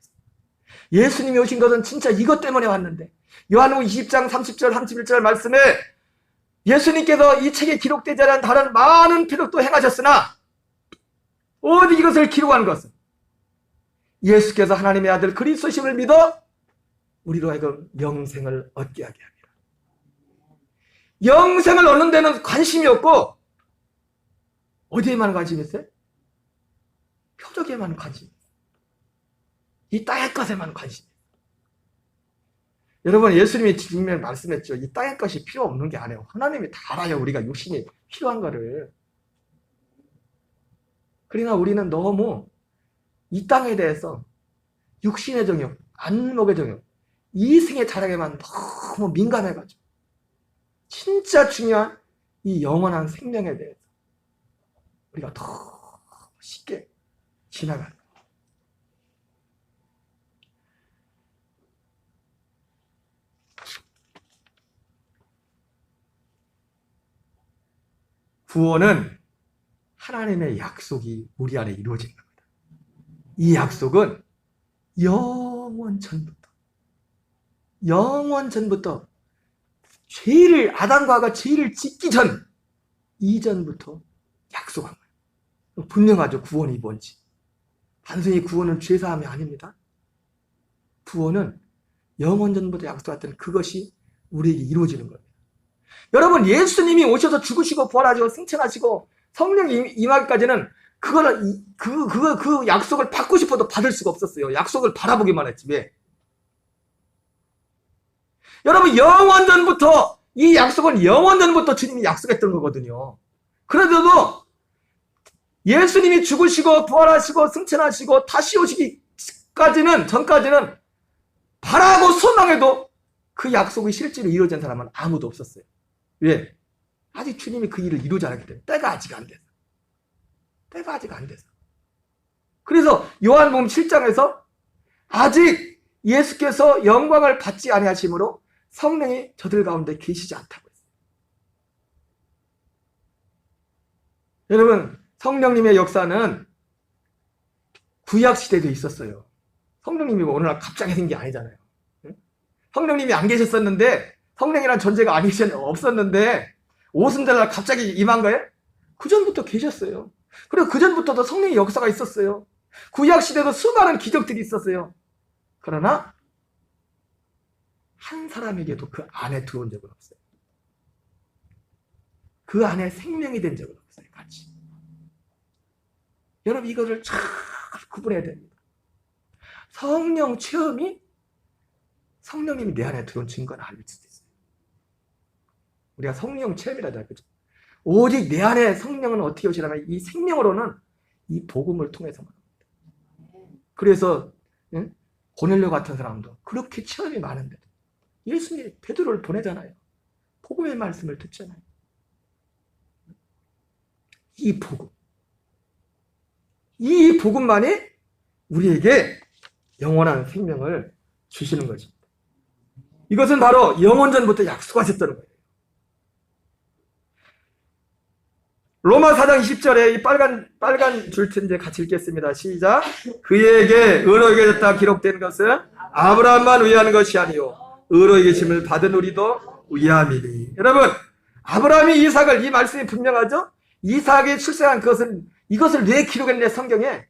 예수님이 오신 것은 진짜 이것 때문에 왔는데, 요한복음 20장 30절 31절 말씀에 예수님께서 이 책에 기록되지 않은 다른 많은 표적도 행하셨으나 오직 이것을 기록한 것은 예수께서 하나님의 아들 그리스도심을 믿어 우리로 하여금 영생을 얻게 하게 합니다. 영생을 얻는 데는 관심이 없고 어디에만 관심이 있어요? 표적에만 관심이 있어요. 이 땅의 것에만 관심이 있어요. 여러분, 예수님이 분명히 말씀했죠. 이 땅의 것이 필요 없는 게 아니에요. 하나님이 다 알아요. 우리가 육신이 필요한 거를. 그러나 우리는 너무 이 땅에 대해서 육신의 정욕, 안목의 정욕, 이승의 자랑에만 너무 민감해가지고 진짜 중요한 이 영원한 생명에 대해서 우리가 더 쉽게 지나가는 거예요. 구원은 하나님의 약속이 우리 안에 이루어진 겁니다. 이 약속은 영원 전부터 아담과 하와가 죄를 짓기 전 이전부터 약속한 거예요. 분명하죠. 구원이 뭔지. 단순히 구원은 죄사함이 아닙니다. 구원은 영원 전부터 약속했던 그것이 우리에게 이루어지는 겁니다. 여러분, 예수님이 오셔서 죽으시고 부활하시고 승천하시고 성령 임하기까지는 그 약속을 받고 싶어도 받을 수가 없었어요. 약속을 바라보기만 했지. 왜? 여러분, 영원전부터, 이 약속은 영원전부터 주님이 약속했던 거거든요. 그런데도 예수님이 죽으시고 부활하시고 승천하시고 다시 오시기까지는, 전까지는 바라고 소망해도 그 약속이 실제로 이루어진 사람은 아무도 없었어요. 왜? 아직 주님이 그 일을 이루지 않았기 때문에. 때가 아직 안 돼서. 때가 아직 안 돼서. 그래서 요한복음 7장에서 아직 예수께서 영광을 받지 아니하심으로 성령이 저들 가운데 계시지 않다고 했어요. 여러분, 성령님의 역사는 구약시대도 있었어요. 성령님이 오늘날 갑자기 생긴 게 아니잖아요. 성령님이 안 계셨었는데, 성령이란 존재가 없었는데 오순절날 갑자기 임한 거예요? 그전부터 계셨어요. 그리고 그전부터도 성령의 역사가 있었어요. 구약시대도 수많은 기적들이 있었어요. 그러나 한 사람에게도 그 안에 들어온 적은 없어요. 그 안에 생명이 된 적은 없어요. 같이. 여러분, 이거를 잘 구분해야 됩니다. 성령 체험이 성령님이 내 안에 들어온 증거는 아닐 수도 있어요. 우리가 성령 체험이라잖아요. 그죠? 오직 내 안에 성령은 어떻게 오시냐면 이 생명으로는 이 복음을 통해서만 합니다. 그래서 고넬료 같은 사람도 그렇게 체험이 많은데도 예수님이 베드로를 보내잖아요. 복음의 말씀을 듣잖아요. 이 복음만이 우리에게 영원한 생명을 주시는 것입니다. 이것은 바로 영원전부터 약속하셨다는 거예요. 로마 4장 20절에 이 빨간 줄텐데 같이 읽겠습니다. 시작. 그에게 의로에게 졌다 기록된 것은 아브라함만 위하는 것이 아니요 의로의 계심을 받은 우리도 위함이니. 여러분, 아브라함이 이삭을, 이 말씀이 분명하죠? 이삭이 출생한 이것을 왜 기록했냐 성경에?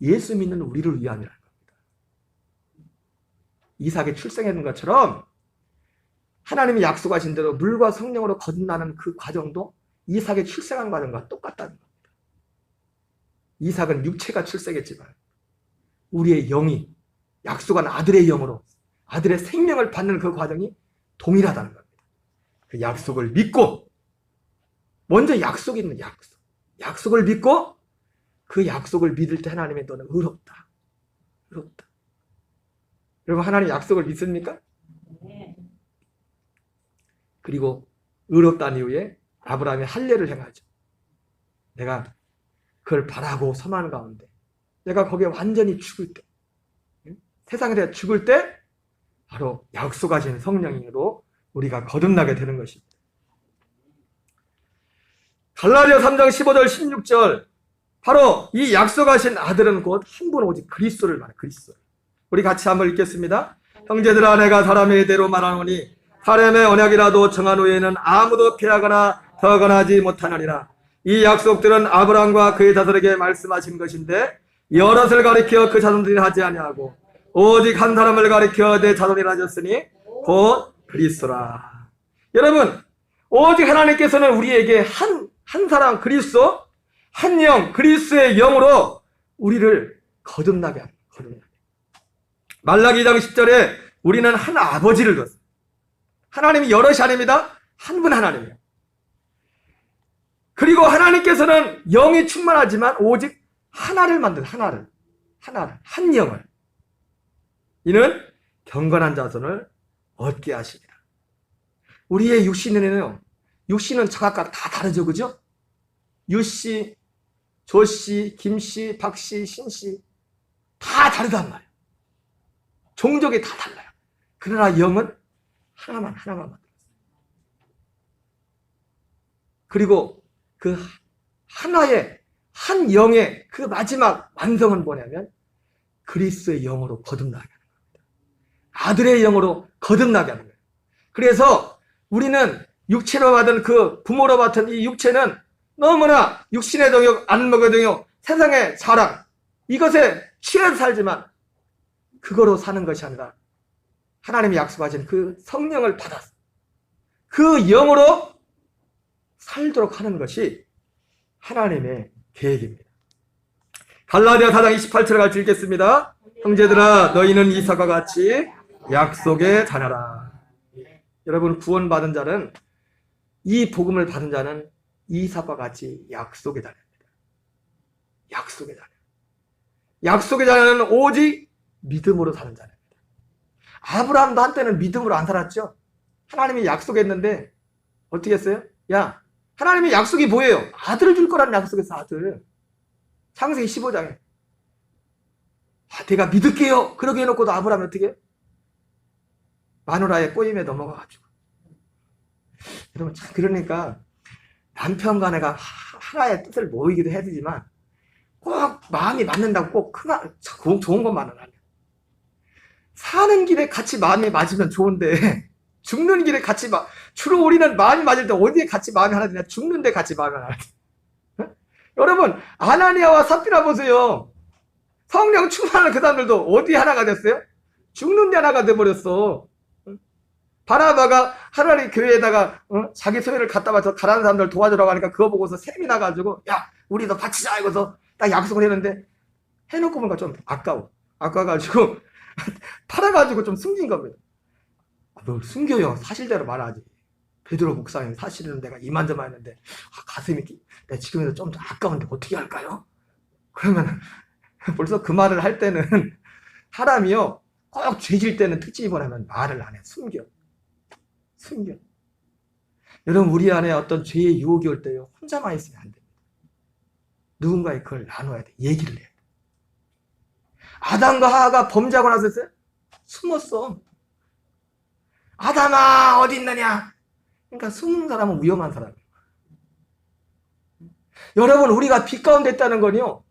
예수 믿는 우리를 위함이라는 겁니다. 이삭이 출생하는 것처럼 하나님이 약속하신 대로 물과 성령으로 거듭나는 그 과정도 이삭의 출생한 과정과 똑같다는 겁니다. 이삭은 육체가 출생했지만 우리의 영이 약속한 아들의 영으로 아들의 생명을 받는 그 과정이 동일하다는 겁니다. 그 약속을 믿고, 먼저 약속이 있는 약속을 믿고 그 약속을 믿을 때 하나님의 너는 의롭다. 여러분, 하나님 약속을 믿습니까? 그리고 의롭다는 이후에 아브라함이 할례를 행하죠. 내가 그걸 바라고 섬하는 가운데 내가 거기에 완전히 죽을 때, 세상에 대해 죽을 때 바로 약속하신 성령으로 우리가 거듭나게 되는 것입니다. 갈라디아 3장 15절 16절, 바로 이 약속하신 아들은 곧 한 분 오직 그리스도를 말해요. 그리스도. 우리 같이 한번 읽겠습니다. 형제들아, 내가 사람의 대로 말하노니 사람의 언약이라도 정한 후에는 아무도 패하거나 더 권하지 못하느니라. 이 약속들은 아브라함과 그의 자손에게 말씀하신 것인데 여럿을 가리켜 그 자손들이 하지 아니하고 오직 한 사람을 가리켜 내 자손이라 하셨으니 곧 그리스도라. 여러분, 오직 하나님께서는 우리에게 한 사람 그리스도, 한 영 그리스도의 영으로 우리를 거듭나게 합니다. 말라기 2장 10절에 우리는 한 아버지를 뒀어요. 하나님이 여럿이 아닙니다. 한 분 하나님이에요. 그리고 하나님께서는 영이 충만하지만 오직 하나를 만든 한 영을, 이는 경건한 자손을 얻게 하시리라. 우리의 육신은 저각각 다 다르죠, 그죠? 유씨, 조씨, 김씨, 박씨, 신씨 다 다르단 말이에요. 종족이 다 달라요. 그러나 영은 하나만 만들었어요. 그리고 그 하나의 한 영의 그 마지막 완성은 뭐냐면 그리스도의 영으로 거듭나게 하는 겁니다. 아들의 영으로 거듭나게 하는 거예요. 그래서 우리는 육체로 받은 그 부모로 받은 이 육체는 너무나 육신의 동욕, 안목의 동욕, 세상의 자랑, 이것에 취해서 살지만 그거로 사는 것이 아니라 하나님이 약속하신 그 성령을 받아서 그 영으로 살도록 하는 것이 하나님의 계획입니다. 갈라디아 4장 28절을 같이 읽겠습니다. 형제들아 너희는 이삭과 같이 약속의 자녀라. 여러분, 구원받은 자는, 이 복음을 받은 자는 이삭과 같이 약속의 자녀입니다. 약속의 자녀. 약속의 자녀는 오직 믿음으로 사는 자녀입니다. 아브라함도 한때는 믿음으로 안 살았죠. 하나님이 약속했는데 어떻게 했어요? 야, 하나님의 약속이 뭐예요? 아들을 줄 거라는 약속했어. 아들. 창세기 15장에 내가 믿을게요. 그러게 해놓고도 아브라함이 어떻게 해요? 마누라의 꼬임에 넘어가가지고. 여러분, 참, 그러니까 남편과 내가 하나의 뜻을 모이기도 해야 되지만 꼭 마음이 맞는다고 꼭 좋은 것만은 아니에요. 사는 길에 같이 마음이 맞으면 좋은데 죽는 길에 같이 주로 우리는 마음이 맞을 때 어디에 같이 마음이 하나 되냐? 죽는데 같이 마음이 하나 돼. 여러분, 아나니아와 삽비라 보세요. 성령 충만한 그 사람들도 어디 하나가 됐어요? 죽는데 하나가 돼버렸어. 바나바가 하나님 교회에다가 자기 소유를 갖다 바쳐 가라는 사람들 도와주라고 하니까 그거 보고서 샘이 나가지고 야, 우리도 바치자 이거서 딱 약속을 했는데 해놓고 보니까 좀 아까워가지고 팔아가지고 좀 숨긴 겁니다. 뭘 숨겨요? 사실대로 말하지. 베드로 목사님, 사실은 내가 이만저만 했는데 가슴이 내 지금에도 좀 더 아까운데 어떻게 할까요? 그러면 벌써 그 말을 할 때는 사람이요, 꼭 죄질 때는 특징이 뭐냐면 말을 안 해. 숨겨. 여러분, 우리 안에 어떤 죄의 유혹이 올 때요, 혼자만 있으면 안 됩니다. 누군가에 그걸 나눠야 돼. 얘기를 해야 돼. 아담과 하하가 범죄하고 나서 숨었어. 아담아 어디 있느냐? 그러니까 숨는 사람은 위험한 사람이에요. 여러분, 우리가 빛 가운데 있다는 건요,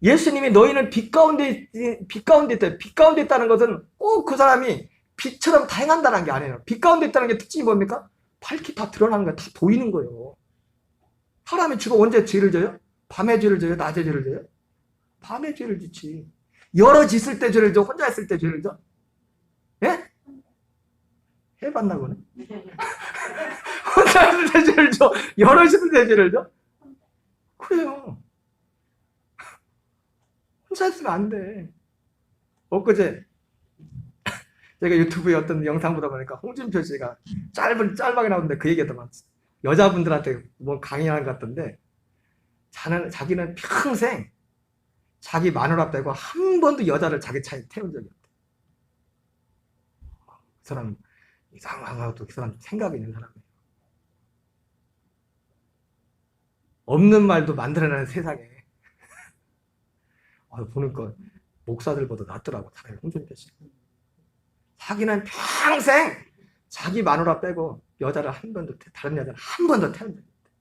예수님이 너희는 빛 가운데 있다. 빛 가운데 있다는 것은 꼭 그 사람이 빛처럼 다 행한다는 게 아니에요. 빛 가운데 있다는 게 특징이 뭡니까? 밝게 다 드러나는 거예요. 다 보이는 거예요. 사람이 주로 언제 죄를 져요? 밤에 죄를 져요? 낮에 죄를 져요? 밤에 죄를 짓지. 여럿 있을 때 죄를 져? 혼자 있을 때 죄를 져? 예? 해봤나 보네. 혼자 있을 때 죄를 져? 여럿 있을 때 죄를 져? 그래요. 혼자 있으면 안 돼. 엊그제 제가 유튜브에 어떤 영상 보다 보니까 홍준표 씨가 짧게 나오는데 그 얘기했더만, 여자분들한테 뭐 강의하는 것 같던데, 자기는 평생 자기 마누라 빼고 한 번도 여자를 자기 차에 태운 적이 없대. 그 사람 이상하고 그 사람 생각이 있는 사람이에요. 없는 말도 만들어내는 세상에 보니까 목사들보다 낫더라고, 차라리 홍준표 씨. 자기는 평생 자기 마누라 빼고 여자를 다른 여자를 한 번도 태운 적이 없대.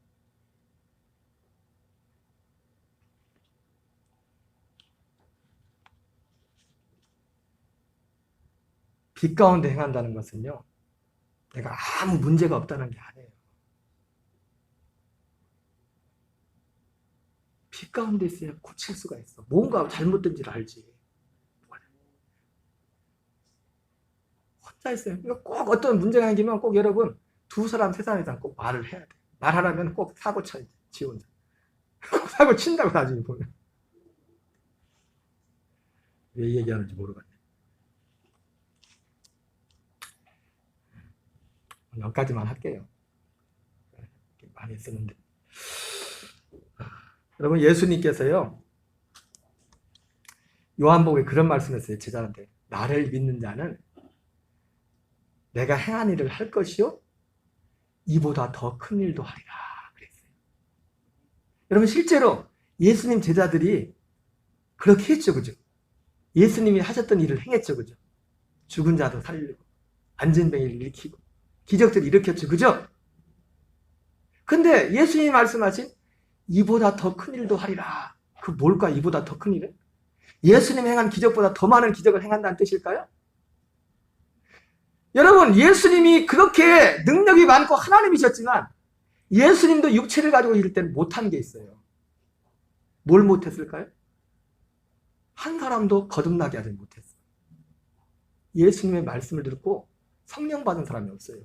빛 가운데 행한다는 것은요, 내가 아무 문제가 없다는 게 아니에요. 빛 가운데 있어야 고칠 수가 있어. 뭔가 잘못된지를 알지. 혼자 있어요. 그러니까 꼭 어떤 문제가 생기면 꼭 여러분, 두 사람, 세 사람 이상 꼭 말을 해야 돼. 말하려면 꼭 사고 쳐야지, 지 혼자. 꼭 사고 친다고 나중에 보면. 왜 얘기하는지 모르겠네. 여기까지만 할게요. 많이 쓰는데. 여러분, 예수님께서요, 요한복음에 그런 말씀했어요. 제자한테. 나를 믿는 자는 내가 행한 일을 할 것이요, 이보다 더 큰 일도 하리라 그랬어요. 여러분, 실제로 예수님 제자들이 그렇게 했죠, 그죠? 예수님이 하셨던 일을 행했죠, 그죠? 죽은 자도 살리고, 안진뱅이를 일으키고, 기적들을 일으켰죠, 그죠? 근데 예수님이 말씀하신 이보다 더 큰 일도 하리라. 그 뭘까, 이보다 더 큰 일은? 예수님이 행한 기적보다 더 많은 기적을 행한다는 뜻일까요? 여러분, 예수님이 그렇게 능력이 많고 하나님이셨지만 예수님도 육체를 가지고 있을 때는 못한 게 있어요. 뭘 못했을까요? 한 사람도 거듭나게 하지 못했어요. 예수님의 말씀을 듣고 성령 받은 사람이 없어요.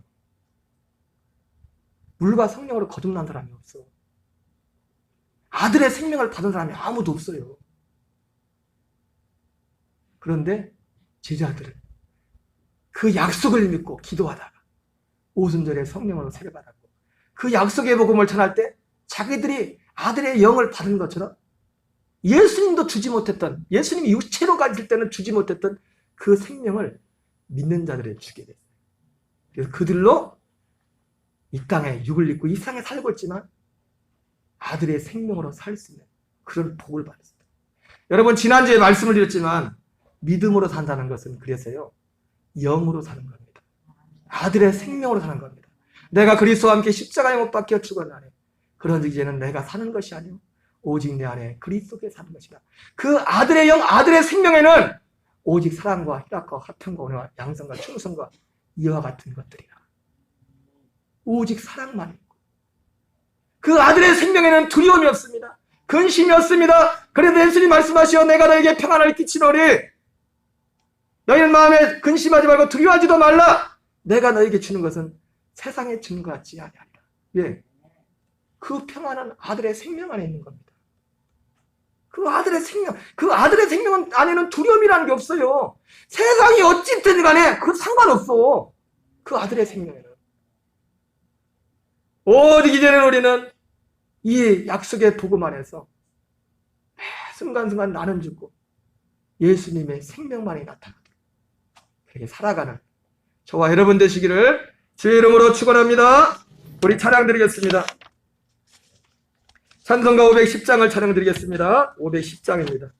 물과 성령으로 거듭난 사람이 없어. 아들의 생명을 받은 사람이 아무도 없어요. 그런데 제자들은 그 약속을 믿고 기도하다가 오순절에 성령으로 세례받았고 그 약속의 복음을 전할 때 자기들이 아들의 영을 받은 것처럼 예수님도 주지 못했던, 예수님이 육체로 가질 때는 주지 못했던 그 생명을 믿는 자들에게 주게 됐어요. 그래서 그들로 이 땅에 육을 입고 이 땅에 살고 있지만 아들의 생명으로 살 수 있는 그런 복을 받았습니다. 여러분, 지난주에 말씀을 드렸지만 믿음으로 산다는 것은 그래서요, 영으로 사는 겁니다. 아들의 생명으로 사는 겁니다. 내가 그리스도와 함께 십자가에 못 박혀 죽었나니 그런즉 이제는 내가 사는 것이 아니오 오직 내 안에 그리스도께 사는 것이다. 그 아들의 영, 아들의 생명에는 오직 사랑과 희락과 화평과 온유와 양성과 충성과 이와 같은 것들이라. 오직 사랑만 있고 그 아들의 생명에는 두려움이 없습니다. 근심이 없습니다. 그래서 예수님 말씀하시오 내가 너에게 평안을 끼치노니 너희는 마음에 근심하지 말고 두려워하지도 말라. 내가 너에게 주는 것은 세상에 주는 것 같지 아니하리라. 예, 그 평안은 아들의 생명 안에 있는 겁니다. 그 아들의 생명, 그 아들의 생명 안에는 두려움이라는 게 없어요. 세상이 어찌든 간에 그 상관없어. 그 아들의 생명에는. 오직 이제는 우리는 이 약속의 복음 안에서 매 순간순간 나는 죽고 예수님의 생명만이 나타나도록 그렇게 살아가는 저와 여러분 되시기를 주의 이름으로 축원합니다. 우리 찬양 드리겠습니다. 찬송가 510장을 찬양 드리겠습니다. 510장입니다.